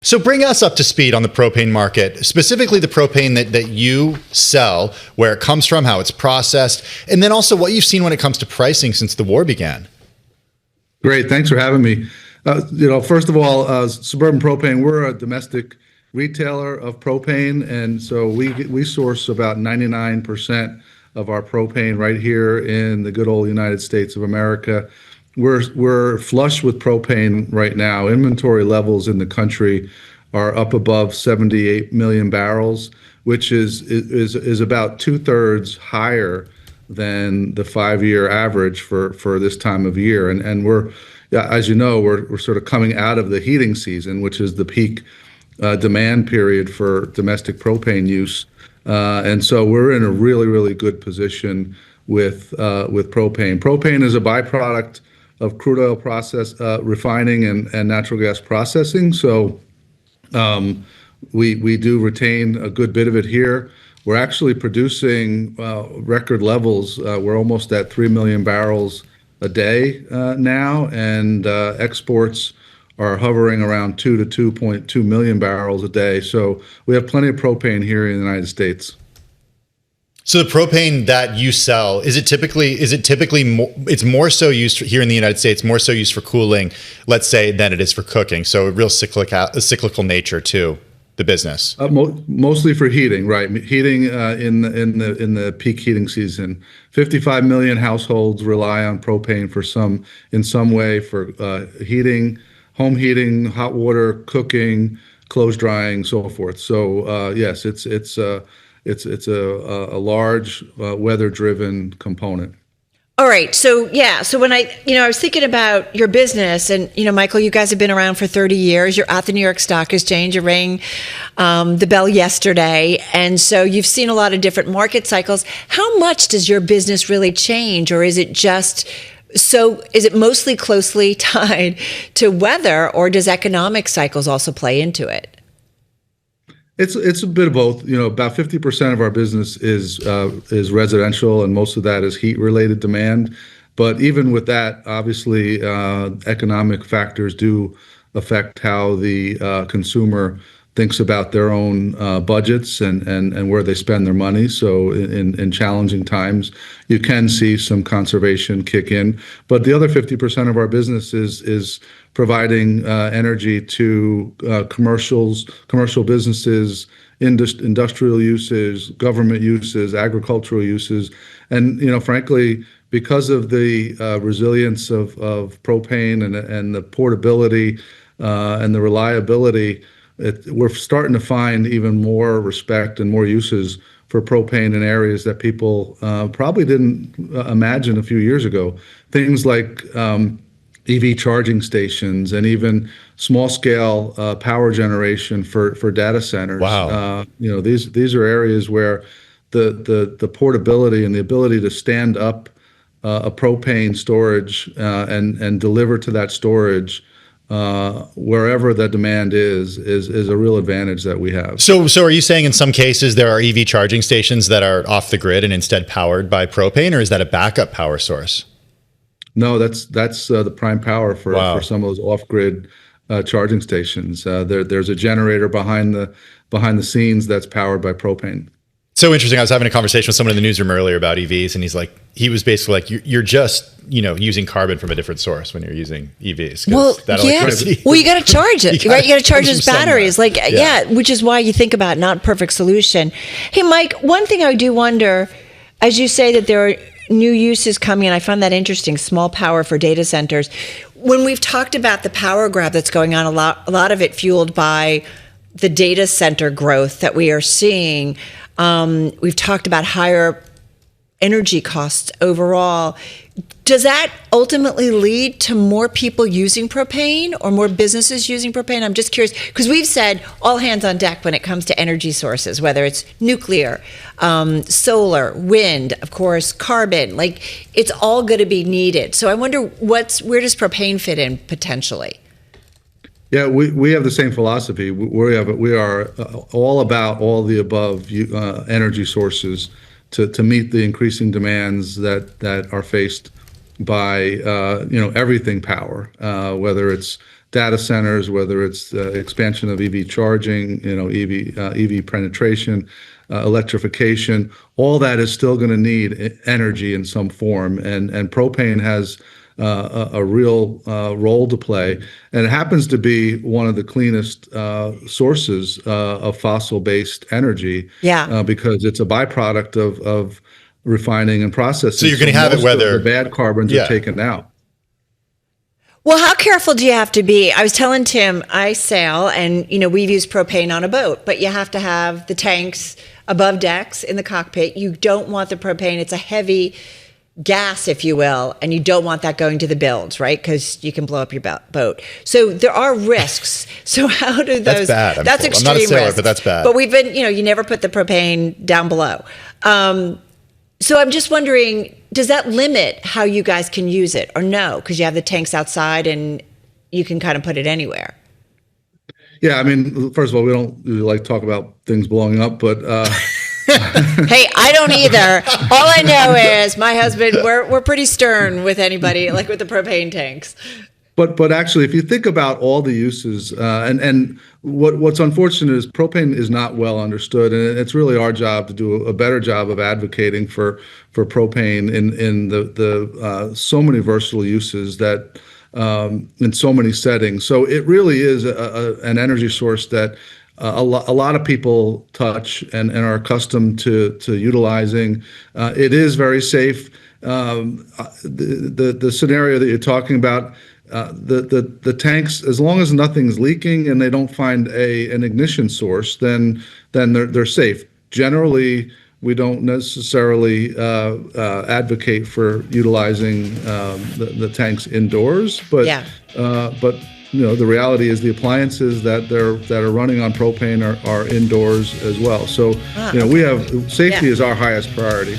So bring us up to speed on the propane market, specifically the propane that you sell, where it comes from, how it's processed, and then also what you've seen when it comes to pricing since the war began. Great. Thanks for having me. First of all, Suburban Propane, we're a domestic retailer of propane, and so we source about 99% of our propane right here in the good old United States of America. We're flush with propane right now. Inventory levels in the country are up above 78 million barrels, which is about 2/3 higher than the 5-year average for this time of year. And we're, as you know, we're sort of coming out of the heating season, which is the peak demand period for domestic propane use. And so we're in a really, really good position with propane. Propane is a byproduct of crude oil process refining and natural gas processing. So we do retain a good bit of it here. We're actually producing record levels. We're almost at 3 million barrels a day now, and exports are hovering around 2 to 2.2 million barrels a day. So we have plenty of propane here in the United States. So the propane that you sell, is it typically more, it's more so used here in the United States, more so used for cooling, let's say, than it is for cooking. So a real cyclical nature to the business. Mostly for heating, right? Heating in the peak heating season. 55 million households rely on propane in some way for heating, home heating, hot water, cooking, clothes drying, so forth. So yes, it's a large weather-driven component. All right. So when I was thinking about your business, and Michael, you guys have been around for 30 years. You're at the New York Stock Exchange. You rang the bell yesterday, and so you've seen a lot of different market cycles. How much does your business really change, or is it mostly closely tied to weather, or does economic cycles also play into it? It's a bit of both. About 50% of our business is residential, and most of that is heat-related demand. But even with that, obviously, economic factors do affect how the consumer thinks about their own budgets and where they spend their money. So in challenging times, you can see some conservation kick in. But the other 50% of our business is providing energy to commercial businesses, industrial uses, government uses, agricultural uses. And frankly, because of the resilience of propane and the portability and the reliability, we're starting to find even more respect and more uses for propane in areas that people probably didn't imagine a few years ago. Things like EV charging stations and even small-scale power generation for data centers. Wow. These are areas where the portability and the ability to stand up a propane storage and deliver to that storage wherever the demand is a real advantage that we have. So are you saying in some cases there are EV charging stations that are off the grid and instead powered by propane, or is that a backup power source? No, that's the prime power for some of those off-grid charging stations. There's a generator behind the scenes that's powered by propane. So interesting. I was having a conversation with someone in the newsroom earlier about EVs, and he was basically like, you're just, using carbon from a different source when you're using EVs. Well, Well, you got to charge it, right? You got to charge those batteries. Which is why you think about not perfect solution. Hey, Mike, one thing I do wonder, as you say that there are new uses coming, and I found that interesting, small power for data centers. When we've talked about the power grab that's going on, a lot of it fueled by the data center growth that we are seeing. We've talked about higher energy costs overall. Does that ultimately lead to more people using propane or more businesses using propane? I'm just curious, because we've said all hands on deck when it comes to energy sources, whether it's nuclear, solar, wind, of course, carbon, it's all going to be needed. So I wonder where does propane fit in potentially? Yeah, we have the same philosophy. We are all about all the above energy sources to meet the increasing demands that are faced by everything power, whether it's data centers, whether it's expansion of EV charging, EV penetration, electrification, all that is still going to need energy in some form, and propane has a real role to play, and it happens to be one of the cleanest sources of fossil-based energy. Yeah. Because it's a byproduct of refining and processing. So you're going to have it whether the bad carbons are taken out. Well, how careful do you have to be? I was telling Tim, I sail, and we've used propane on a boat, but you have to have the tanks above decks in the cockpit. You don't want the propane; it's a heavy gas, if you will, and you don't want that going to the bilge, right? Because you can blow up your boat. So there are risks. So how do those? That's bad. That's extreme. I'm not a sailor, risks. but that's bad. But we've been, you never put the propane down below. So I'm just wondering, does that limit how you guys can use it, or no? Because you have the tanks outside and you can kind of put it anywhere. Yeah, I mean, first of all, we don't really like to talk about things blowing up, but hey, I don't either. All I know is my husband, we're pretty stern with anybody, like with the propane tanks. But actually, if you think about all the uses, and what's unfortunate is propane is not well understood, and it's really our job to do a better job of advocating for propane in the so many versatile uses that in so many settings. So it really is an energy source that a lot of people touch and are accustomed to utilizing. It is very safe. The scenario that you're talking about. The tanks, as long as nothing's leaking and they don't find an ignition source, then they're safe. Generally, we don't necessarily advocate for utilizing the tanks indoors, but the reality is the appliances that are running on propane are indoors as well. So we have safety is our highest priority.